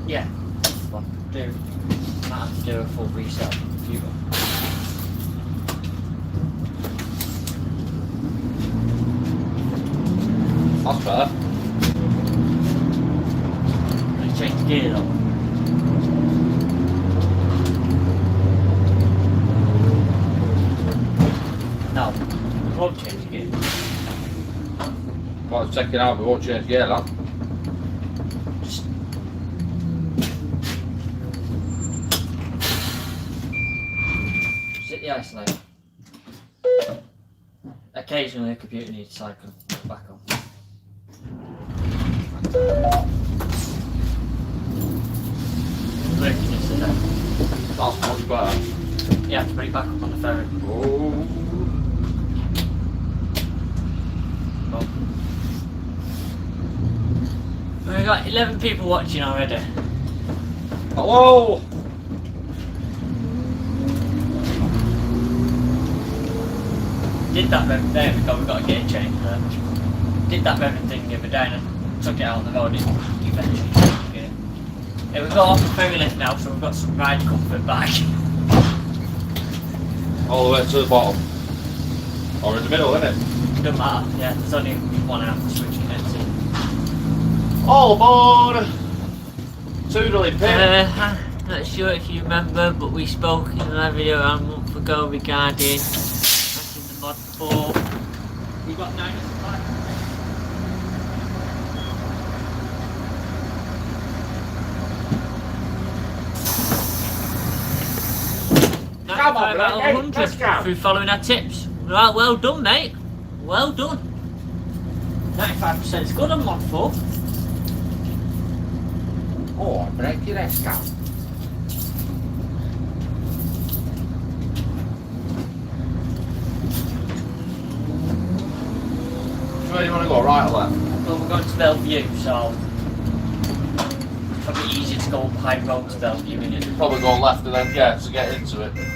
Yeah. Well, might have to do a full reset of the computer. That's better. Let's change the gear though. No, we won't change the gear. Well, it's checking out, we won't change gear, lad. Just hit the isolator. Occasionally, the computer needs to cycle back on. Working yesterday. That's much better. You have to put it back up on the ferry. Oh. Well, we've got 11 people watching already. Hello! Did that rev, there we go, we've got a gear change there. Did that revving thing the other day and I took it out on the road, it eventually changed the gear. Yeah, we've got off the ferry lift now, so we've got some ride comfort back. All the way to the bottom. Or in the middle, isn't it? Doesn't matter, yeah, there's only one half the switch connected. All aboard! Toodly pip. Not sure if you remember, but we spoke in a video a month ago regarding back in the mod 4. We got 9 back. Come on, out of Blake, 100 let's go. through following our tips. Right, well done, mate. Well done. 95% is good on mod 4. Oh, I break your head down. Where do you want to go, right or left? Well, we're going to Bellevue, so it's probably easier to go up High Road to Bellevue, isn't it? You probably go left and then to get into it. Yeah.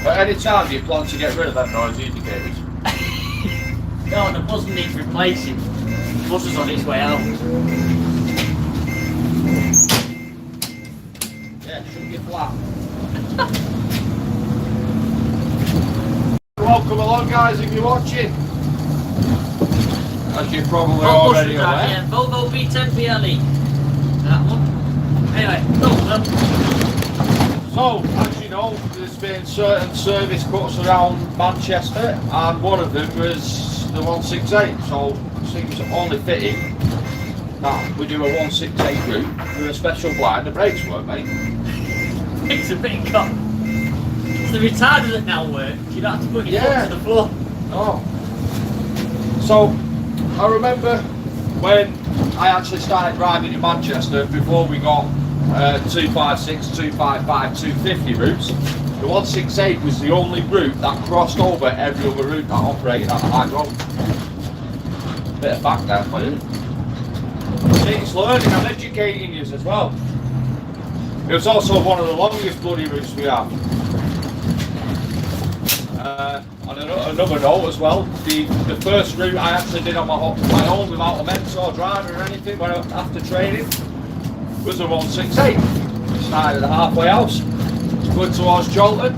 At any time do you plan to get rid of them noise indicators? No, the buzzer needs replacing. The buzzer's on its way out. Yeah, should get flat. Welcome along, guys, if you're watching. As you're probably already aware. Yeah, Volvo V10 PLE. That one. Anyway, So, as you know, there's been certain service cuts around Manchester, and one of them was the 168. So, it seems only fitting that we do a 168 route with a special blind. The brakes work, mate. it's a bit cut. It's the retarder that now works. You don't have to put your foot to the floor. Oh. So, I remember when I actually started driving in Manchester before we got 256, 255, 250 routes. The 168 was the only route that crossed over every other route that operated at a high road. Bit of fact there for you. See, it's learning and educating you as well. It was also one of the longest bloody routes we have. On another note as well, the first route I actually did on my own without a mentor driver or anything after training was a 168. Started at the halfway house, going towards Chorlton,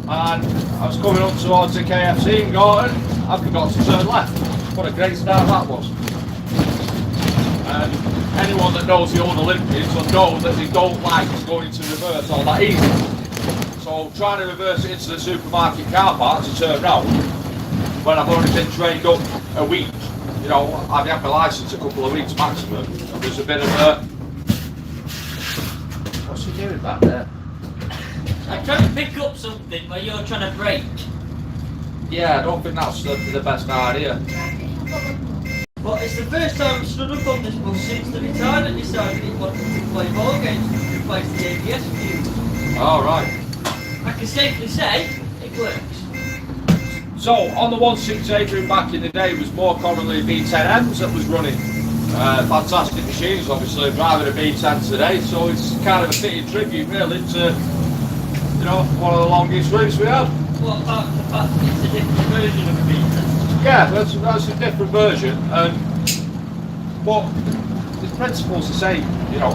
and I was coming up towards the KFC in Gorton. I forgot to turn left. What a great start that was. And anyone that knows the old Olympics will know that they don't like going to reverse all that easy. So trying to reverse it into the supermarket car park to turn round when I've only been trained up a week, you know, I've had my licence a couple of weeks maximum. There's a bit of a... What's he doing back there? I'm trying to pick up something where you're trying to brake. Yeah, I don't think that's the best idea. But it's the first time I've stood up on this bus since the retirement decided it wanted to play ball games to replace the ABS fuse. All right. I can safely say it works. So on the 168 route back in the day was more commonly B10Ms that was running. Fantastic machines, obviously. I'm driving a B10 today, so it's kind of a fitting tribute really to, you know, one of the longest routes we have. what about the fact that it's a different version of a meter? Yeah, that's a different version, but the principle's the same, you know.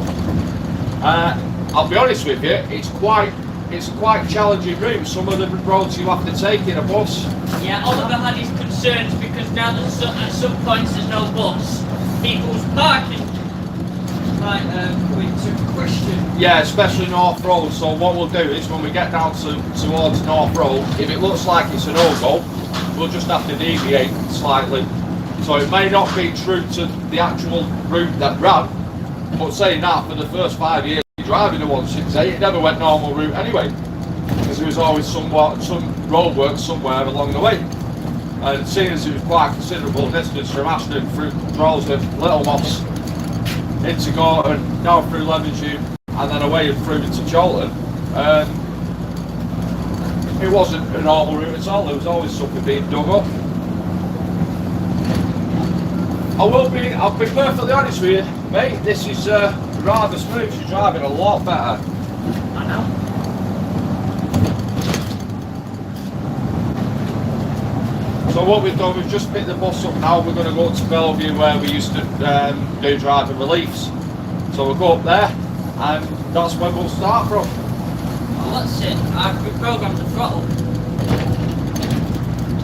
I'll be honest with you, it's quite a quite challenging route. Some of the roads you have to take in a bus. Yeah, Oliver had his concerns because now that at some points there's no bus, people's parking might come into question. Yeah, especially North Road. So what we'll do is when we get down towards North Road, if it looks like it's a no-go, we'll just have to deviate slightly. So it may not be true to the actual route that ran, but saying that, for the first 5 years driving the 168, it never went normal route anyway, because there was always some roadwork somewhere along the way. And seeing as it was quite a considerable distance from Ashton through Droylsden, Little Moss, into Gorton, down through Levenshulme, and then away and through into Chorlton, it wasn't a normal route at all. There was always something being dug up. I'll be perfectly honest with you, mate. This is rather smooth. She's driving a lot better. I know. So what we've done, we've just picked the bus up now. We're going to go to Bellevue where we used to do driving reliefs. So we'll go up there, and that's where we'll start from. Well, that's it. I've reprogrammed the throttle.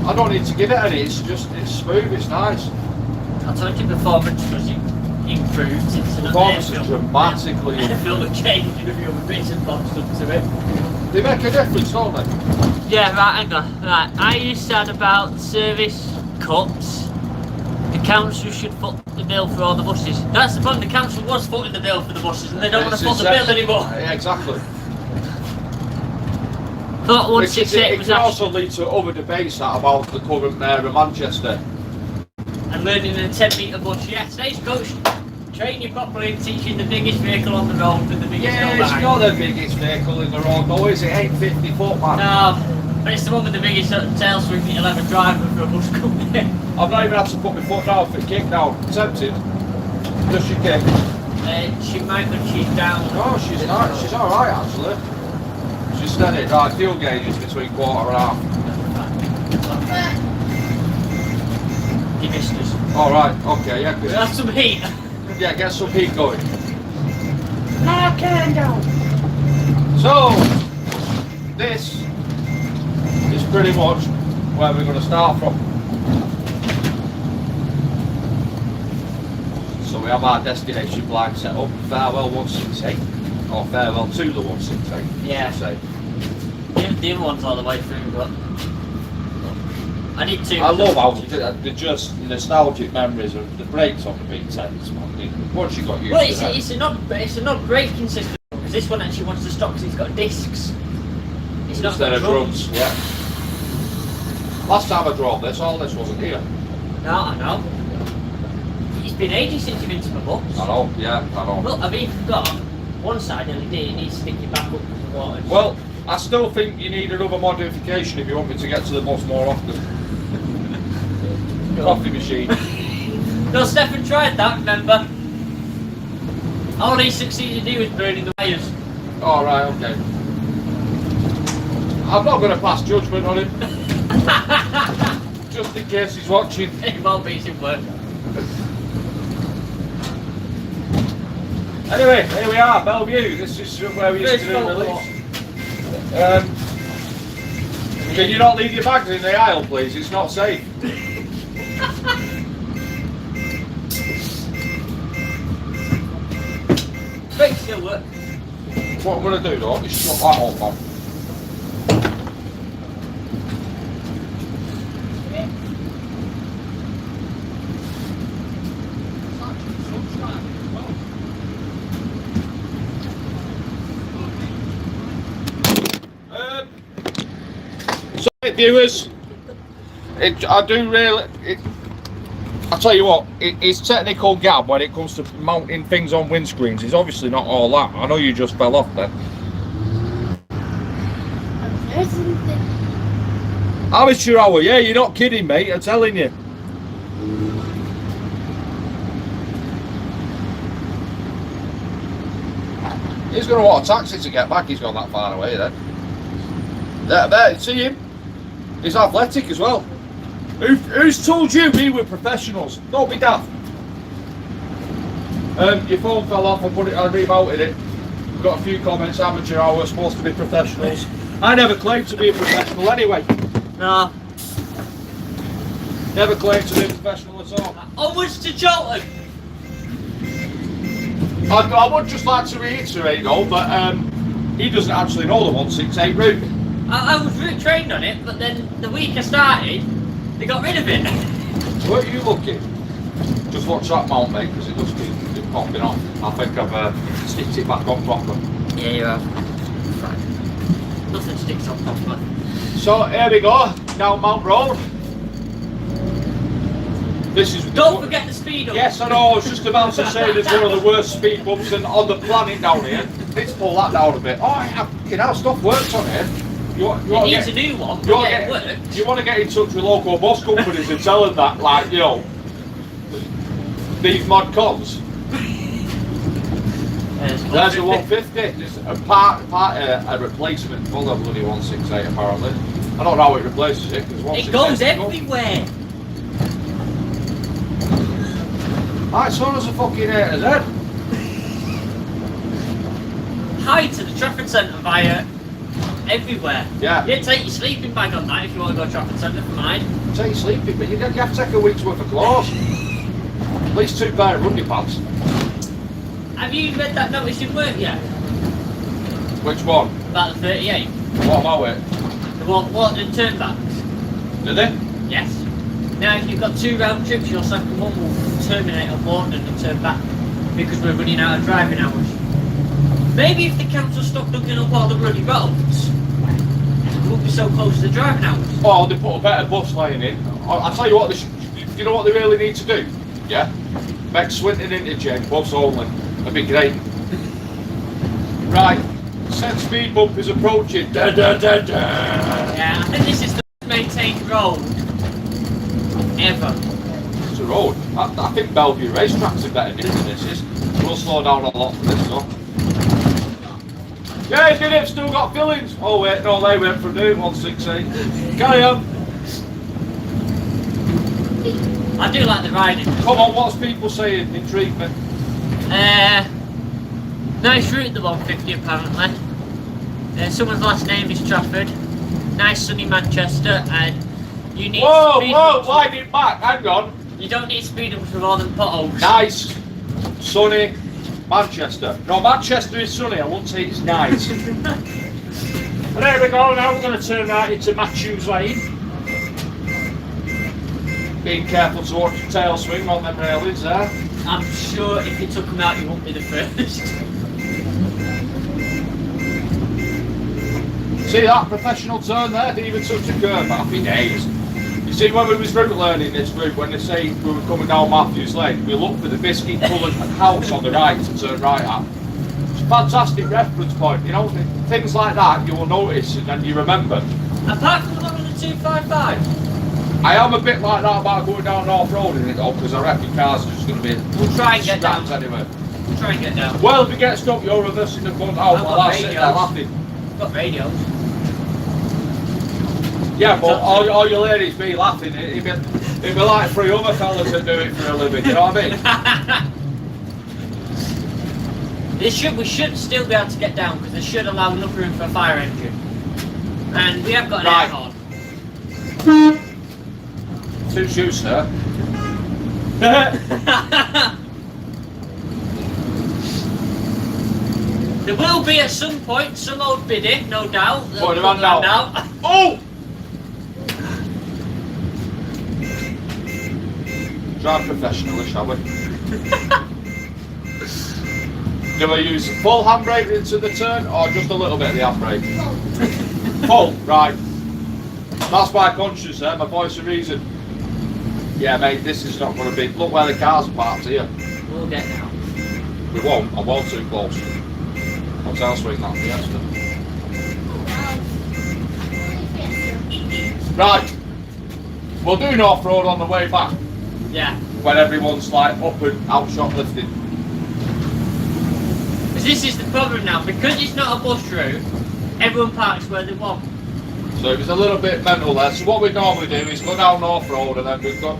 I don't need to give it any. It's smooth. It's nice. I told you performance was improved since Performance is dramatically airfield and changed a few other bits and bobs done to it. They make a difference, don't they? Yeah, right, hang on. Right, I used to add about service cuts. The council should foot the bill for all the buses. That's the problem, the council was footing the bill for the buses and they don't want to foot the bill anymore. Yeah, exactly. Thought 168 it was can actually... also lead to other debates that about the current mayor of Manchester. And learning a 10 metre bus, yeah, stagecoach. Train you properly and teach you the biggest vehicle on the road with the biggest Yeah, it's not the biggest vehicle in the road though, is it? It ain't 50 foot, man. No, but it's the one with the biggest tail swing that you'll ever drive for a bus company. I've not even had to put my foot down for a kick now. Tempted. Does she kick? She might when she's down. No, she's not. She's alright actually. She's steady. Right, fuel gauge is between quarter and half. You missed us. Alright, okay, yeah. Good. We'll have some heat. Yeah, get some heat going. I can go. So, this is pretty much where we're going to start from. So we have our destination blind set up, farewell 168, or farewell to the 168, Yeah. I should say. The other one's all the way through, but I need to. I love how the just nostalgic memories of the brakes on the B10s, man. Once you got used Well, to that. it's an odd braking system because this one actually wants to stop because it's got discs. It's not Instead got of drums, yeah. Last time I drove this, all this wasn't here. No, I know. It's been ages since you've been to my bus. I know, yeah, I know. Look, I've even got one side LED, it needs sticking back up from the water. Well, I still think you need another modification if you want me to get to the bus more often. Coffee machine. No, Stefan tried that, remember? All he succeeded to do was burning the wires. Alright, okay. I'm not going to pass judgment on him. Just in case he's watching. It won't be some work. Anyway, here we are, Bellevue. This is where we used to do release. Can you not leave your bags in the aisle, please? It's not safe. Brakes still work. What I'm going to do though is shut that off on. Sorry viewers, I'll tell you what, it's technical gab when it comes to mounting things on windscreens. It's obviously not all that. I know you just fell off there. Amateur hour, yeah, you're not kidding, mate, I'm telling you. He's going to want a taxi to get back, he's gone that far away then. There, see him? He's athletic as well. Who's told you we were professionals? Don't be daft. Your phone fell off. I remounted it. We've got a few comments. Amateur hour, supposed to be professionals. I never claimed to be a professional anyway. No. Never claimed to be a professional at all. Onwards to Chorlton. I would just like to reiterate though that he doesn't actually know the 168 route. I was route trained on it, but then the week I started, they got rid of it. Were you looking? Just watch that mount, mate, because it does keep popping off. I think I've sticked it back on proper. Yeah, you have. Fine. Nothing sticks on proper. So here we go, down Mount Road. This is. Don't forget the speed up. Yes, I know. I was just about to say there's one of the worst speed bumps on the planet down here. Let's pull that down a bit. Oh, stuff works on here. It needs a new one. It works. You want to get in touch with local bus companies and tell them that, like, you know, these mod cons. There's a 150. It's a replacement for the bloody 168 apparently. I don't know how it replaces it. It goes everywhere. Right, so does a fucking A to Z. Hide to the traffic centre via everywhere. Yeah. You take your sleeping bag on that if you want to go traffic centre for mine. Take sleeping, but you have to take a week's worth of clothes. At least 2 pair of running pants. Have you read that notice in work yet? Which one? About the 38. What about it? The one in turnbacks. Did they? Yes. Now if you've got 2 round trips, your second one will terminate at London and turn back because we're running out of driving hours. Maybe if the council stopped looking up all the bloody roads, we wouldn't be so close to the driving hours. Oh, they put a better bus lane in. I'll tell you what, you know what they really need to do? Yeah? Make Swinton interchange, bus only. That'd be great. Right, set speed bump is approaching. Da, da, da, da. Yeah, I think this is the most maintained road ever. It's a road. I think Bellevue Racetrack's a better name than this is. We'll slow down a lot for this though. Yeah, he did it, still got fillings. Oh wait, no, they went from doing 168. Carry on. I do like the riding. Come on, what's people saying? Intrigue me. Nice route, the 150 apparently. Someone's last name is Trafford. Nice sunny Manchester, and you need speed bumps. Wind it back, hang on. You don't need speed bumps for more than potholes. Nice, sunny Manchester. No, Manchester is sunny, I won't say it's nice. And there we go, now we're going to turn right into Matthews Lane. Being careful to watch your tail swing on them railings there. I'm sure if you took them out, you wouldn't be the first. See that professional turn there? Didn't even touch a curve. Happy days. You see, when we was route learning this route, when they say we were coming down Matthews Lane, we looked for the biscuit coloured house on the right to turn right at. It's a fantastic reference point, you know, things like that you will notice and then you remember. Apart from the one on the 255. I am a bit like that about going down North Road in it though, because I reckon cars are just going to be We'll try and get down. anyway. We'll try and get down. Well, if we get stuck, you're reversing the front out while I sit there laughing. Got radios. Yeah, but all your ladies be laughing. It'd be like 3 other fellas that do it for a living, you know what I mean? We should still be able to get down because they should allow enough room for a fire engine. And we have got an air horn. Two shoes, sir. There will be at some point some old biddy, no doubt. Put him on now. Oh! Drive professionally, shall we? Do we use full handbrake into the turn or just a little bit of the handbrake? Full, right. That's my conscience there, my voice of reason. Yeah, mate, this is not going to be. Look where the cars are parked here. We'll get down. We won't, I'm well too close. I'll tell swing that Fiesta. Right. We'll do North Road on the way back. Yeah. When everyone's like up and out shoplifting. Because this is the problem now, because it's not a bus route, everyone parks where they want. So it was a little bit mental there. So what we normally do is go down North Road and then we've got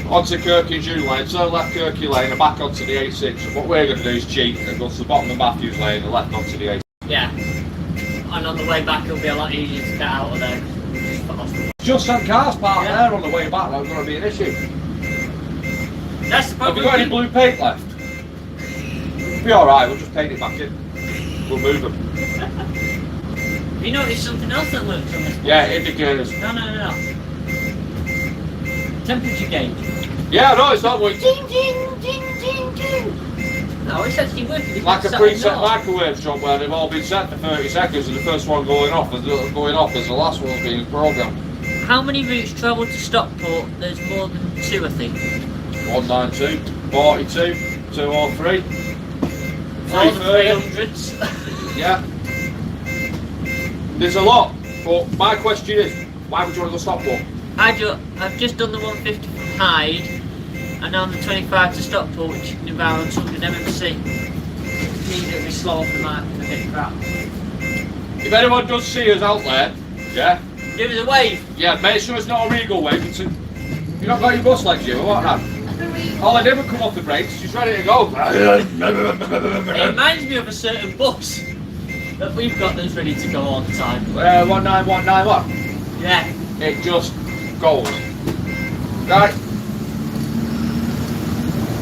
onto Kirky-June Lane, turn left Kirky Lane and back onto the A6. And what we're going to do is cheat and go to the bottom of Matthews Lane and left onto the A6. Yeah. And on the way back it'll be a lot easier to get out of there. Just some cars parked there on the way back, that's going to be an issue. That's the Have problem. you got any blue paint left? It'll be alright, we'll just paint it back in. We'll move them. You noticed something else that works on this bus? Yeah, indicators. No. Temperature gauge. Yeah, no, it's not working. Ding, ding, ding, ding, ding. No, it's actually working. It's Like a set preset on. microwave shop where they've all been set for 30 seconds and the first one going off as the last one's being programmed. How many routes travel to Stockport? There's more than 2, I think. 192, 42, 203. All the 330. 300s. Yeah. There's a lot, but my question is, why would you want to go Stockport? I've just done the 150 from Hyde, and now on the 25 to Stockport, which is around 100 MMC. Means it'll be slow off the mark and a bit crap. If anyone does see us out there, yeah, Give us a wave. yeah, make sure it's not a Regal wave. You've not got your bus legs, you, or what now? All I did was come off the brakes, she's ready to go. It reminds me of a certain bus that we've got that's ready to go all the time. 19191. Yeah. It just goes. Right.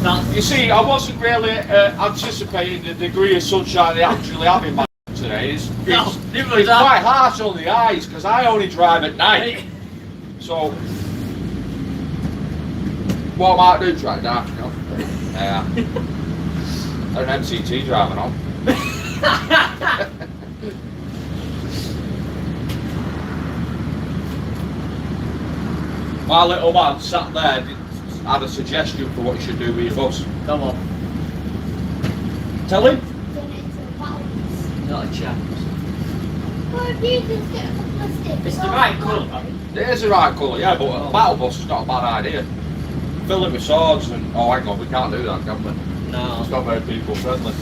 That's You see, I wasn't really anticipating the degree of sunshine they actually have in my today. It's neither was I. quite harsh on the eyes because I only drive at night. So, what I might do, try dark, you know. Yeah. An MCT driving on. My little man sat there, had a suggestion for what you should do with your bus. Come on. Tell him. Not a chance. Well, if you just get a couple of sticks. It's the right colour. It is the right colour, yeah, but a battle bus is not a bad idea. Fill it with swords and, oh hang on, we can't do that, can we? No. It's not very people friendly.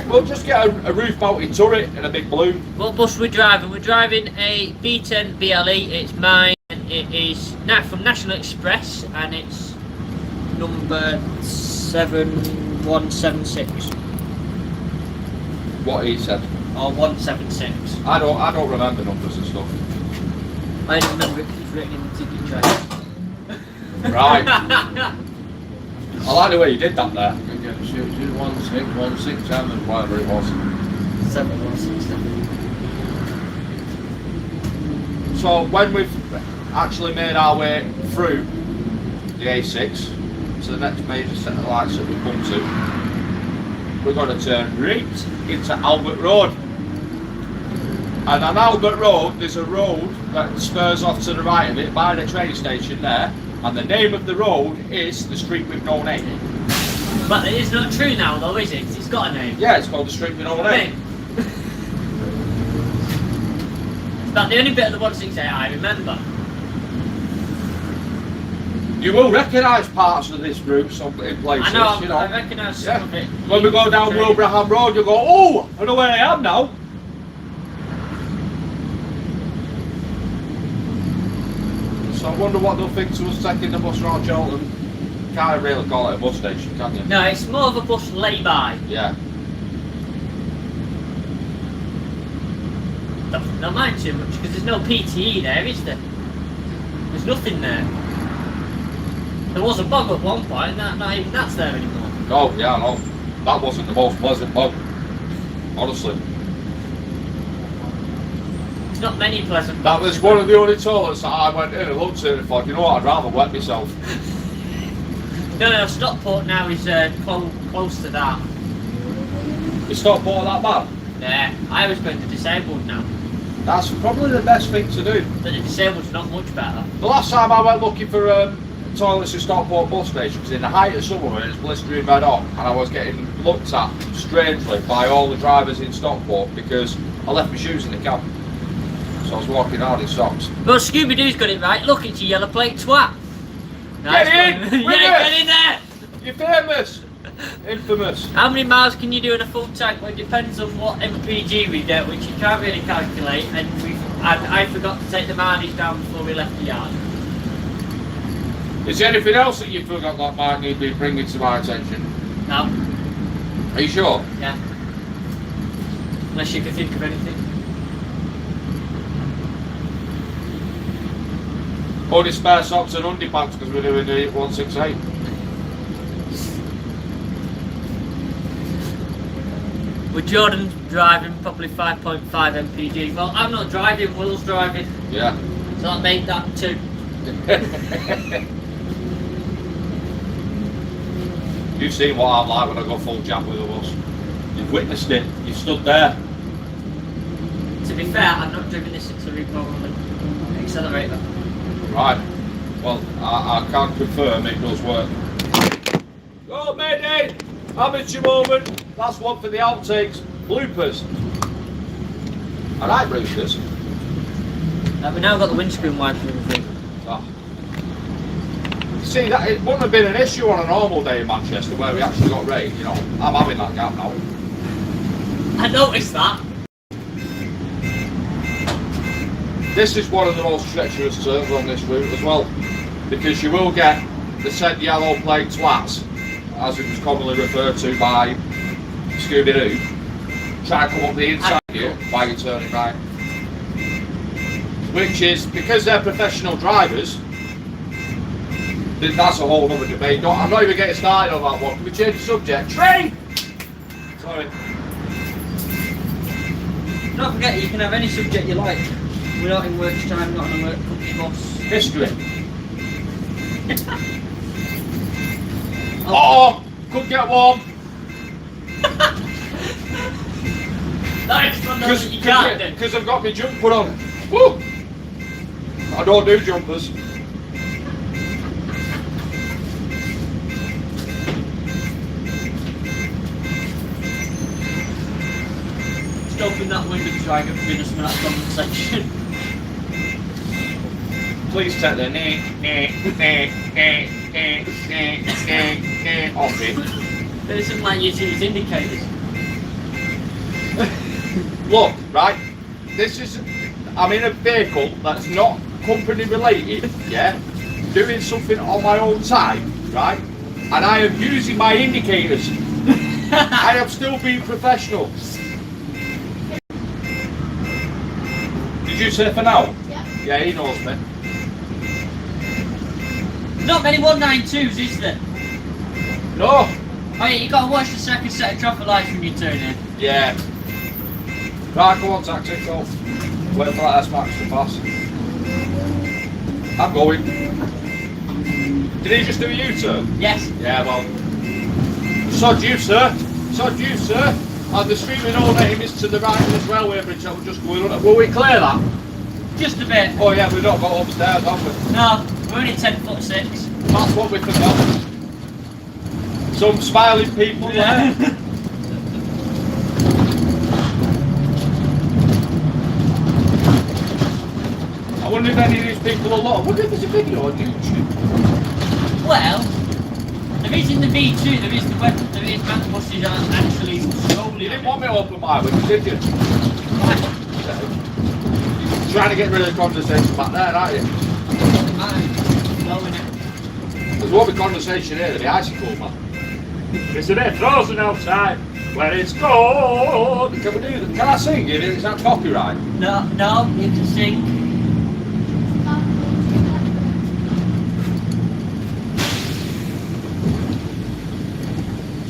We'll just get a roof mounted turret and a big balloon. What bus we're driving? We're driving a B10 BLE. It's mine. And it is from National Express, and it's number 7176 What he said. or 176. I don't remember numbers and stuff. I don't remember it 'cause it's written in the ticket trace. Right. I like the way you did that there. 1617, whatever it was. 7167. So when we've actually made our way through the A6 to the next major set of lights that we come to, we're going to turn right into Albert Road. And on Albert Road there's a road that spurs off to the right of it by the train station there, and the name of the road is the street with no name. But it is not true now, though, is it? 'Cause it's got a name. Yeah, it's called the street with no name. It's about the only bit of the 168 I remember. You will recognise parts of this route in places, I know, you know. I recognise some Yeah. of it. When we go down Wilbraham Road, you go, oh, I know where I am now. So I wonder what they'll think to us taking the bus around Chorlton. Can't really call it a bus station, can you? No, it's more of a bus lay-by. Yeah. Don't mind too much, because there's no PTE there, is there? There's nothing there. There was a bog at one point, and not even that's there anymore. Oh, yeah, I know. That wasn't the most pleasant bug. Honestly. There's not many pleasant That bogs. was one of the only toilets that I went in and looked at and thought, you know what, I'd rather wet myself. No, Stockport now is close to that. It's not bought that bad. Yeah, I was going to disabled now. That's probably the best thing to do. But the disabled's not much better. The last time I went looking for toilets in Stockport bus station was in the height of summer when it's blistering red hot, and I was getting looked at strangely by all the drivers in Stockport because I left my shoes in the cab. So I was walking hard in socks. Well, Scooby-Doo's got it right. Look, it's a yellow plate twat. Get in! One. Win Yeah, it! get in there! You're famous! Infamous. How many miles can you do in a full tank? Well, it depends on what MPG we get, which you can't really calculate, and And I forgot to take the Hardys down before we left the yard. Is there anything else that you forgot that might need to be bringing to my attention? No? Are you sure? Yeah. Unless you can think of anything. Only spare socks and underpants because we're doing the 168. With Jordan driving probably 5.5 mpg. Well, I'm not driving, Will's driving. Yeah. So that made that 2. You've seen what I'm like when I go full jump with a bus. You've witnessed it. You've stood there. To be fair, I'm not driven this since the reprogramming accelerator. Right. Well, I can confirm it does work. Oh, Mayday! Amateur moment. That's one for the outtakes. Bloopers. I like bloopers. We now got the windscreen wipers and everything. Oh. See, that it wouldn't have been an issue on a normal day in Manchester where we actually got rain. You know, I'm having that gap now. I noticed that. This is one of the most treacherous turns on this route as well, because you will get the said yellow plate twats, as it was commonly referred to by Scooby-Doo, try to come up the inside of you while you're turning right. Which is, because they're professional drivers, that's a whole other debate. I'm not even getting started on that one. Can we change the subject? Train! Sorry. Don't forget, you can have any subject you like. We're not in work time, not on a work company bus. History. Oh! Could get warm. That's one that you can't do. Because I've got my jumper on. Woo! I don't do jumpers. Just open that window to try and get rid of some of that condensation. Please take the off it. There's some like you use indicators. Look, right, this is, I'm in a vehicle that's not company related, yeah, doing something on my own time, right, and I am using my indicators. I am still being professional. Did you say for now? Yeah. Yeah, he knows me. Not many 192s, is there? No. Oh yeah, you gotta watch the second set of traffic lights when you turn in. Yeah. Right, go on, taxi, go. Wait for that S-Max to pass. I'm going. Did he just do a U-turn? Yes. Yeah, well. Sod you, sir. Sod you, sir. And the streaming all name is to the right of this railway bridge that we're just going on. Will we clear that? Just a bit. Oh yeah, we've not got upstairs, have we? No, we're only 10'6". That's what we forgot. Some smiling people there. I wonder if any of these people are lot. I wonder if there's a video on YouTube. Well, there is in the V2, there is the web, there is Mancbuses aren't actually solely. You didn't want me to open my window, did you? You're trying to get rid of the condensation back there, aren't you? Blowing it. There's one with condensation here, the icicle man. It's a bit frozen outside where it's cold. Can we do that? Can I sing it? Is that copyright? No, no, you can sing.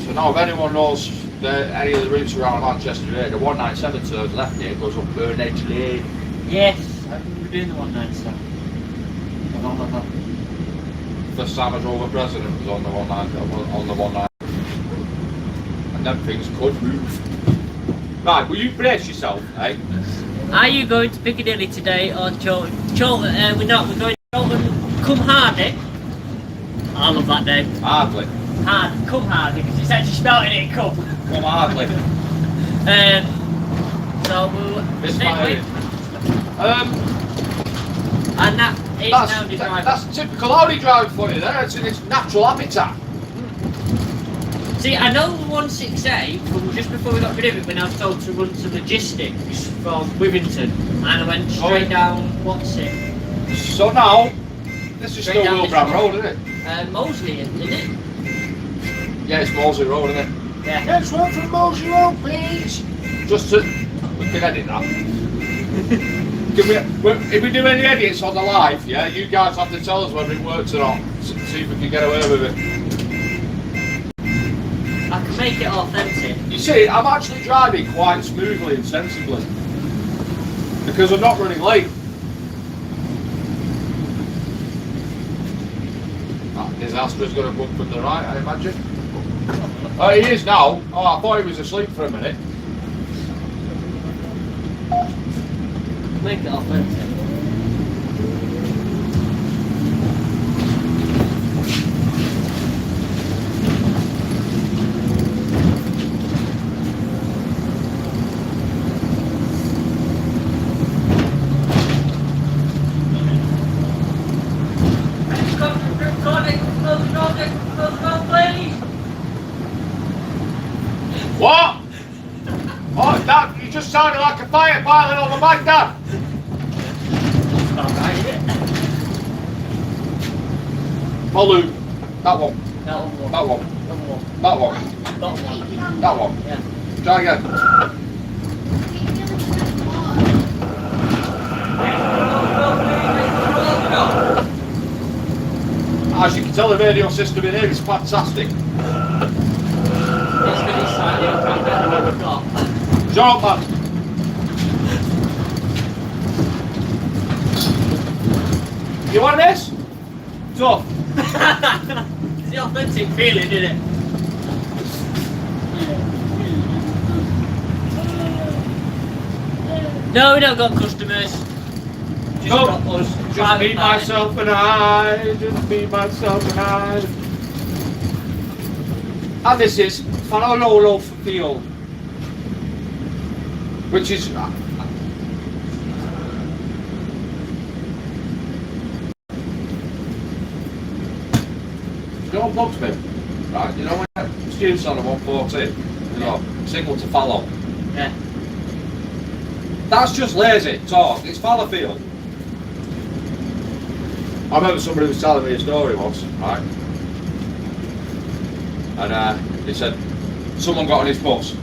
So now if anyone knows any of the routes around Manchester today, the 197 turns left here, goes up Burnedge Lane. Yes, I remember doing the 197. First time I drove a president was on the 190. And them things could move. Right, will you brace yourself, eh? Are you going to Piccadilly today or Chorlton? We're not, we're going to Chorlton-Cum-Hardy. I love that name. Hardly. Cum-Hardy, because it's actually spelled in it, cum. Come hardly. So we'll It's stick fine. with, and that is now driving. That's typical Audi driving for you there, it's in its natural habitat. See, I know the 168 from just before we got rid of it when I was told to run to logistics from Withington, and I went straight down, what's it? So now, this is Straight still down Wilbraham this Road, isn't it? Mosley, isn't it? Yeah, it's Mosley Road, isn't it? Yeah. Next one from Mosley Road, please. Just to, we can edit that. If we do any edits on the live, yeah, you guys have to tell us whether it works or not. See if we can get away with it. I can make it authentic. You see, I'm actually driving quite smoothly and sensibly because I'm not running late. That disaster's going to bump from the right, I imagine. Oh, he is now. Oh, I thought he was asleep for a minute. Make it authentic. What? Oh, Dad, you just sounded like a fire pilot on the back, Dad. Balloon. That one. That one. That one. That one. That one. That one. That one. Yeah. Try again. As you can tell, the radio system in here is fantastic. It's going to be slightly better than what we've got. Shut up, man. You want this? Tough. It's the authentic feeling, isn't it? No, we don't got customers. Just No, got us. just private me, party. myself, and I. Just me, myself, and I. And this is Fanololo Field, which is. You know what bugs me? Right, you know when students on a 114, you know, signal to follow. Yeah. That's just lazy talk, it's Fallowfield. I remember somebody was telling me a story once, right? And he said, someone got on his bus.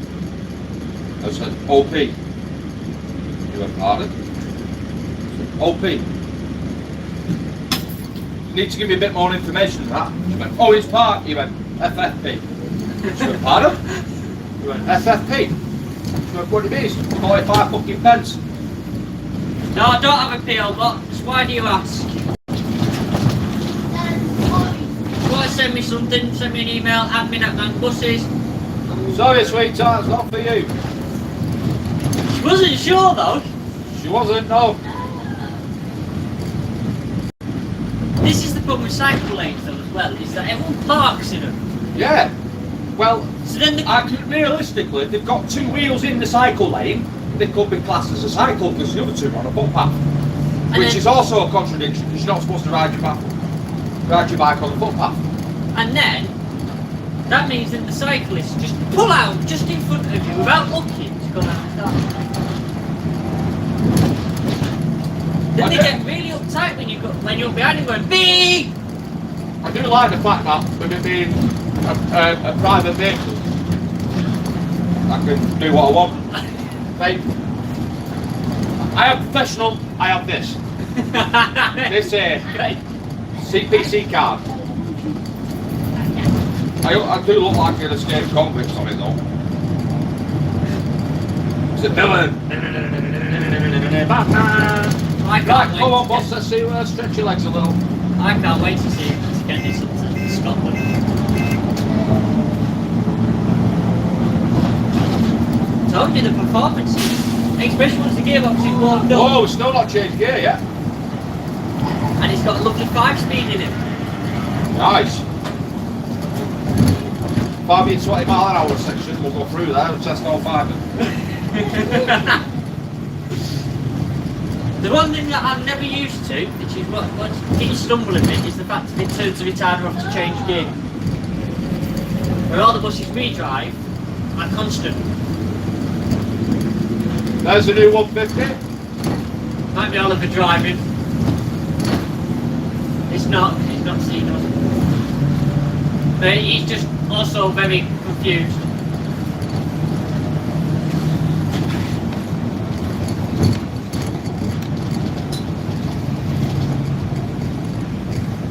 I said, OP. He went, pardon? OP. You need to give me a bit more information than that. He went, oh, it's part. He went, FFP. He went, pardon? He went, FFP. He went, what do you mean? 45 fucking pence. No, I don't have a PO box. Why do you ask? You want to send me something? Send me an email. Admin at Mancbuses. Sorry, sweetheart, it's not for you. She wasn't sure though. She wasn't, no. This is the problem with cycle lanes though as well, is that everyone parks in them. Yeah. Well, So then the realistically, if they've got two wheels in the cycle lane, they could be classed as a cycle because the other two are on a footpath. Which then- is also a contradiction because you're not supposed to ride your bike on the footpath. And then that means that the cyclists just pull out just in front of you without looking to go down the start. Then they get really uptight when you're behind them going beep. I do like the fact that with it being a private vehicle, I can do what I want. Mate, I am professional, I have this. This Great. CPC card. I do look like an escaped convict on it though. It's a villain. I Right, can't come on wait. boss, let's see stretch your legs a little. I can't wait to see to get this up to Scotland. Told you the performance, especially once the gearbox is warmed up, Oh, it's still not changed gear yet. and it's got a lovely 5-speed in it. Nice. 5 20 mile an hour section, we'll go through there and test all 5. The one thing that I'm never used to, which is what keeps stumbling me, is the fact that it turns a bit harder off to change gear. Where all the buses we drive are constant. There's the new 150. Might be Oliver driving. It's not seen us. But he's just also very confused.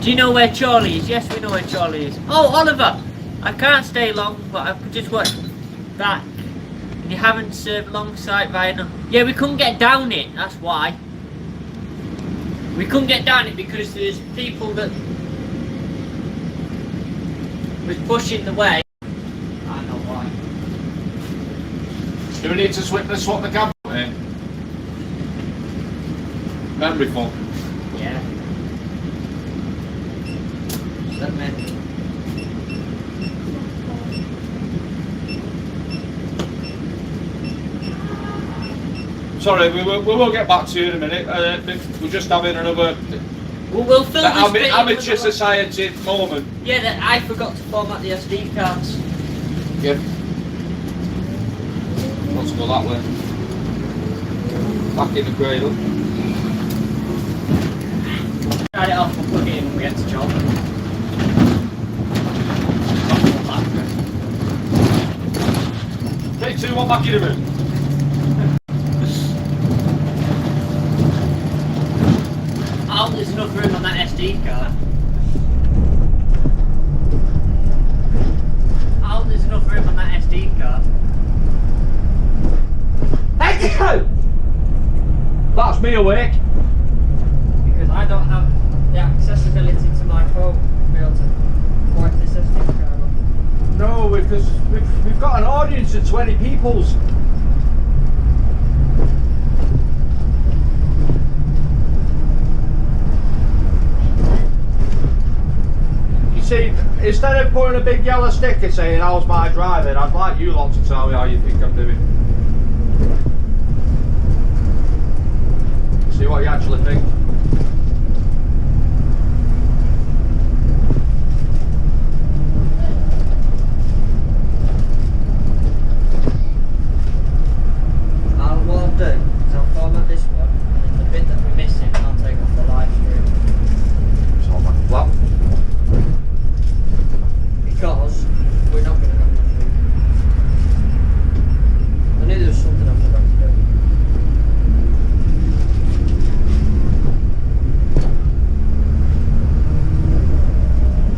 Do you know where Charlie is? Yes, we know where Charlie is. Oh, Oliver! I can't stay long, but I just want back. You haven't served long sight right now. Yeah, we couldn't get down it, that's why. We couldn't get down it because there's people that was pushing the way. I don't know why. Do we need to swap the camera in? Memory foam. Yeah. Let me. Sorry, we will get back to you in a minute. We're just having another We'll fill this bit in amateur with the- society moment. Yeah, that I forgot to format the SD cards. Yep. Let's go that way. Back in the cradle. Try it off, we'll plug it in when we get to job. 3, 2, 1, back in the room. Oh, there's enough room on that SD card. Oh, there's enough room on that SD card. Thank you! That's me awake. Because I don't have the accessibility to my phone to be able to wipe this SD card off. No, because we've got an audience of 20 peoples. You see, instead of putting a big yellow sticker saying how's my driving, I'd like you lot to tell me how you think I'm doing. See what you actually think. What I'll do is I'll format this one, and then the bit that we're missing I'll take off the live stream. It's all like a flap. Because we're not going to have enough room. I knew there was something I forgot to do.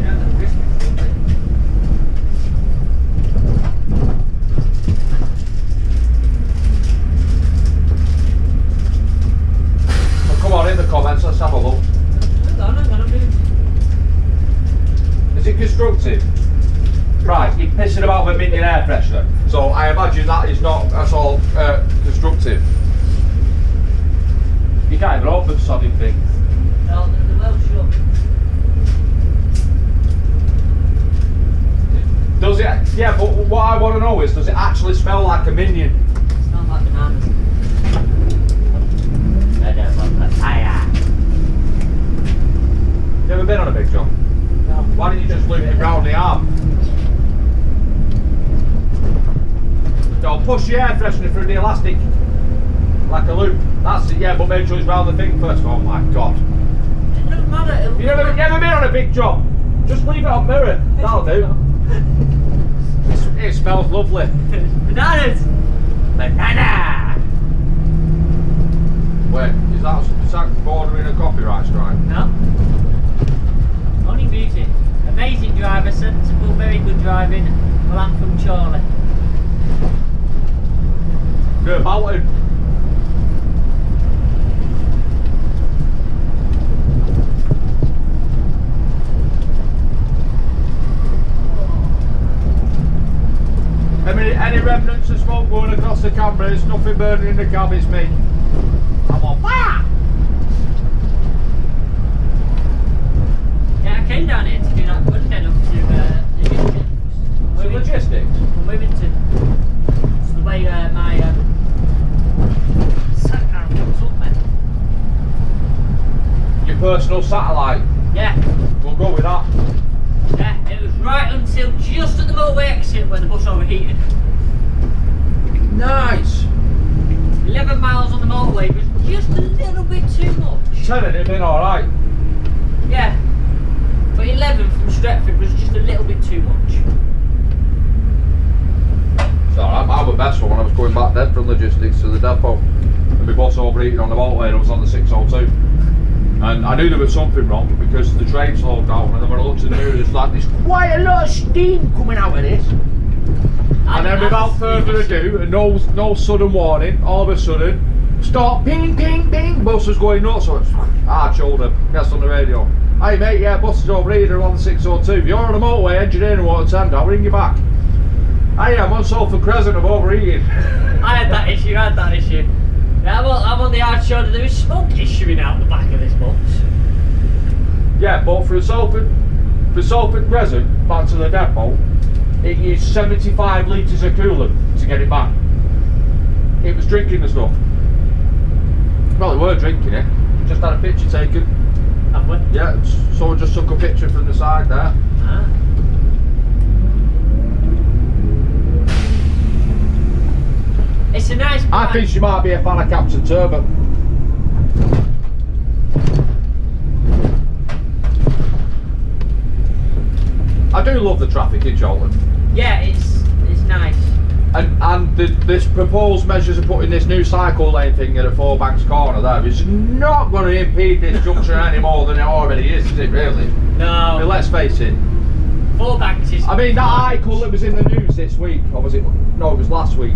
Yeah, the Christmas lovely. Well, come on, in the comments, let's have a look. Hang on, I'm moving. Is it constructive? Right, you're pissing about with minion air freshener, so I imagine that is not at all constructive. You can't even open sodding thing. No, they're well shut. Does it? Yeah, but what I want to know is, does it actually smell like a minion? It's not like bananas. I don't want papaya. You ever been on a big job? No. Why don't you just loop it round the arm? Don't push the air freshener through the elastic like a loop. That's it, yeah, but make sure it's round the thing first. Oh my god. It doesn't matter. You ever been on a big job? Just leave it on mirror. That'll do. It smells lovely. Bananas! Banana! Wait, is that bordering a copyright strike? No. Only music. Amazing driver, sensible, very good driving. Well, I'm from Chorley. Good mountain. Any remnants of smoke going across the camera, there's nothing burning in the cab, it's me. I'm on fire! Yeah, I came down here to do that good then up to Logistics? We're moving to the way my sat nav comes up then. Your personal satellite. Yeah, We'll go with that. yeah, it was right until just at the motorway 10 and it'd been alright. Yeah. But 11 from Stretford was just a little bit too much. It's alright, I was best for when I was going back then from logistics to the depot. And my bus overheated on the motorway and I was on the 602. And I knew there was something wrong because the train slowed down, and then when I looked in the mirror there's like this quite a lot of steam coming out of this. And then without further ado, and no sudden warning, all of a sudden, stop, ping, ping, ping, bus was going nuts. So it's hard shoulder, gets on the radio. Hey mate, yeah, bus is overheated, I'm on the 602. If you're on the motorway, engineering water tender, I'll ring you back. Hey, I'm on Salford Crescent, I'm overheated. I had that issue, Yeah, I'm on the hard shoulder, there is smoke issuing out the back of this bus. Yeah, but for Salford Crescent, back to the depot, it is 75 litres of coolant to get it back. It was drinking the stuff. Well, they were drinking it. Just had a picture taken. Have we? Yeah, someone just took a picture from the side there. Ah. It's a nice I think she might be a fan of Captain Turbo. I do love the traffic in Chorlton. Yeah, it's nice. And this proposed measures of putting this new cycle lane thing at a Four Banks corner there is not going to impede this junction any more than it already is it really? No. I mean, let's face it. Four Banks is... I mean, that article that was in the news this week, or was it? No, it was last week,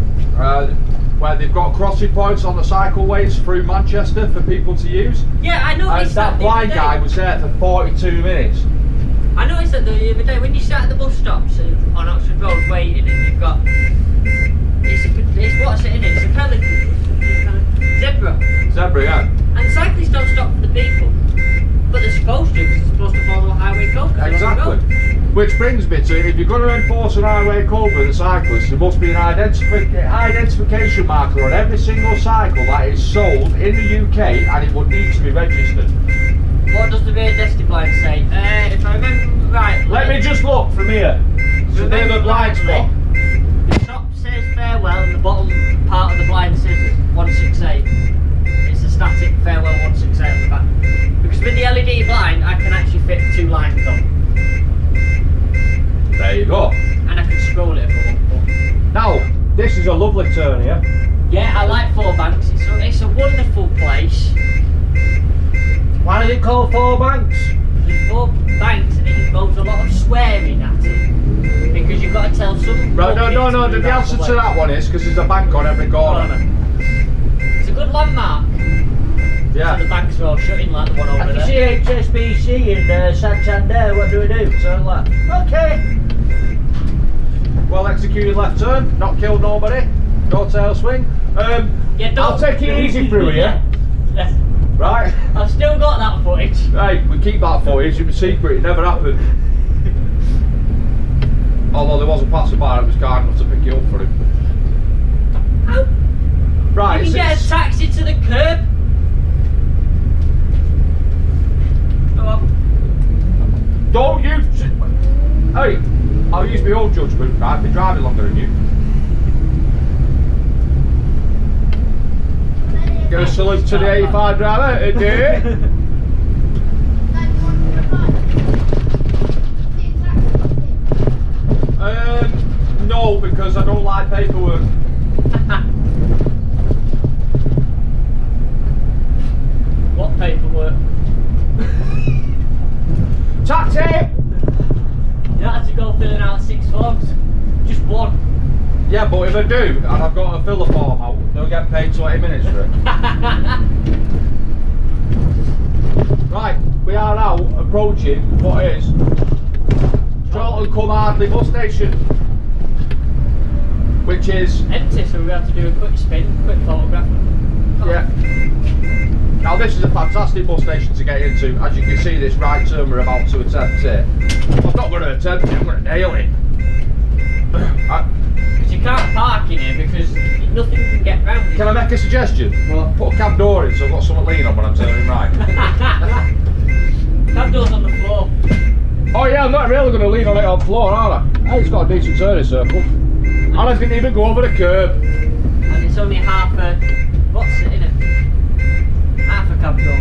where they've got crossing points on the cycleways through Manchester for people to use. Yeah, I noticed that the blind other day. guy was there for 42 minutes. I noticed that the other day when you sat at the bus stops on Oxford Road waiting, and you've got it's what's it in it? It's a pelican, zebra. Zebra, yeah. And cyclists don't stop for the people, but they're supposed to, because they're supposed to follow highway code. Exactly. Which brings me to, if you're going to enforce an highway code with the cyclists, there must be an identification marker on every single cycle that is sold in the UK, and it would need to be registered. What does the rear desty blind say? If I remember right. Let me just look from here. So near the blind spot. The top says farewell and the bottom part of the blind says 168. It's a static farewell 168 on the back. Because with the LED blind I can actually fit 2 lines on. There you go. And I can scroll it if I want to. Now, this is a lovely turn here. Yeah, I like Four Banks. It's a wonderful place. Why is it called Four Banks? There's 4 banks and it involves a lot of swearing at it. Because you've got to tell some... Right, no, the answer to that one is because there's a bank on every corner. It's a good landmark. Yeah. So the banks are all shutting like the one over I can there. see HSBC in Santander, what do we do? Turn left. Okay. Well executed left turn, not killed nobody, no tail swing. Yeah, I'll take it easy through here. Yeah. Right? I've still got that footage. Hey, we keep that footage, it was secret, it never happened. Although there was a passerby that was kind enough to pick it up for him. Ow. Right, You can get a taxi to the curb. Go on. don't use... Hey, I'll use my own judgment, right? I've been driving longer than you. Get a salute to the 85 driver, today. No, because I don't like paperwork. What paperwork? Taxi! You don't have to go filling out 6 forms. Just 1. Yeah, but if I do, and I've got to fill a form out, they'll get paid 20 minutes for it. Right, we are now approaching what is Chorlton-Cum-Hardy bus station, which is... empty, so we have to do a quick spin, quick photograph. Yeah. Now this is a fantastic bus station to get into. As you can see, this right turn we're about to attempt here. I'm not going to attempt it, I'm going to nail it. Because you can't park in here because nothing can get round it. Can I make a suggestion? Well, put a cab door in so I've got something to lean on when I'm turning right. Cab door's on the floor. Oh yeah, I'm not really going to lean on it on the floor, are I? Hey, it's got a decent turning circle. And I didn't even go over the curb. And it's only half a... what's it in it? Half a cab door.